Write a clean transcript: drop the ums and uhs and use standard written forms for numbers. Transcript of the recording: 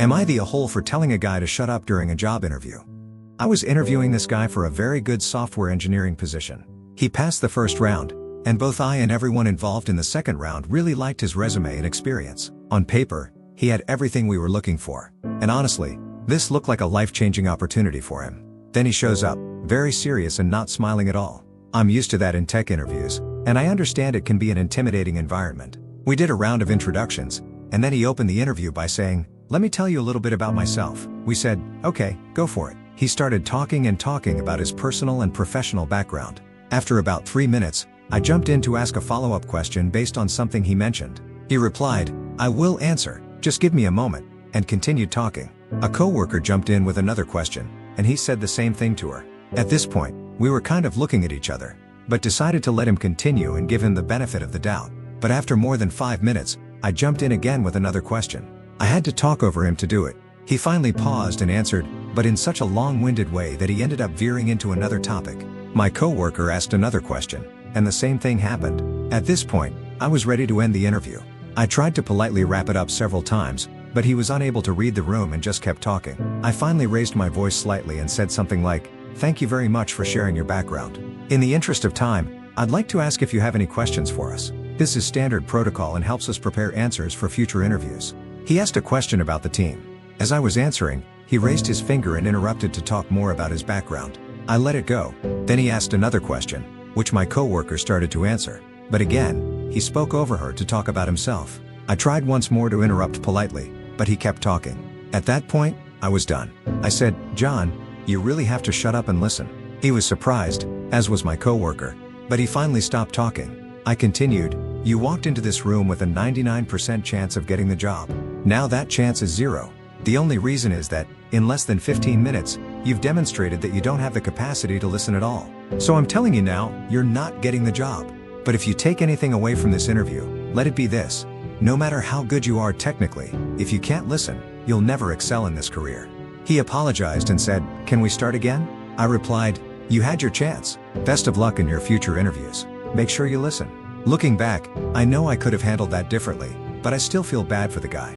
Am I the a-hole for telling a guy to shut up during a job interview? I was interviewing this guy for a very good software engineering position. He passed the first round, and both I and everyone involved in the second round really liked his resume and experience. On paper, he had everything we were looking for. And honestly, this looked like a life-changing opportunity for him. Then he shows up, very serious and not smiling at all. I'm used to that in tech interviews, and I understand it can be an intimidating environment. We did a round of introductions, and then he opened the interview by saying, "Let me tell you a little bit about myself." We said, "Okay, go for it." He started talking about his personal and professional background. After about 3 minutes, I jumped in to ask a follow-up question based on something he mentioned. He replied, "I will answer, just give me a moment," and continued talking. A coworker jumped in with another question, and he said the same thing to her. At this point, we were kind of looking at each other, but decided to let him continue and give him the benefit of the doubt. But after more than 5 minutes, I jumped in again with another question. I had to talk over him to do it. He finally paused and answered, but in such a long-winded way that he ended up veering into another topic. My coworker asked another question, and the same thing happened. At this point, I was ready to end the interview. I tried to politely wrap it up several times, but he was unable to read the room and just kept talking. I finally raised my voice slightly and said something like, "Thank you very much for sharing your background. In the interest of time, I'd like to ask if you have any questions for us. This is standard protocol and helps us prepare answers for future interviews." He asked a question about the team. As I was answering, he raised his finger and interrupted to talk more about his background. I let it go. Then he asked another question, which my coworker started to answer. But again, he spoke over her to talk about himself. I tried once more to interrupt politely, but he kept talking. At that point, I was done. I said, "John, you really have to shut up and listen." He was surprised, as was my coworker, but he finally stopped talking. I continued, "You walked into this room with a 99% chance of getting the job. Now that chance is 0. The only reason is that, in less than 15 minutes, you've demonstrated that you don't have the capacity to listen at all. So I'm telling you now, you're not getting the job. But if you take anything away from this interview, let it be this. No matter how good you are technically, if you can't listen, you'll never excel in this career." He apologized and said, "Can we start again?" I replied, "You had your chance. Best of luck in your future interviews. Make sure you listen." Looking back, I know I could have handled that differently, but I still feel bad for the guy.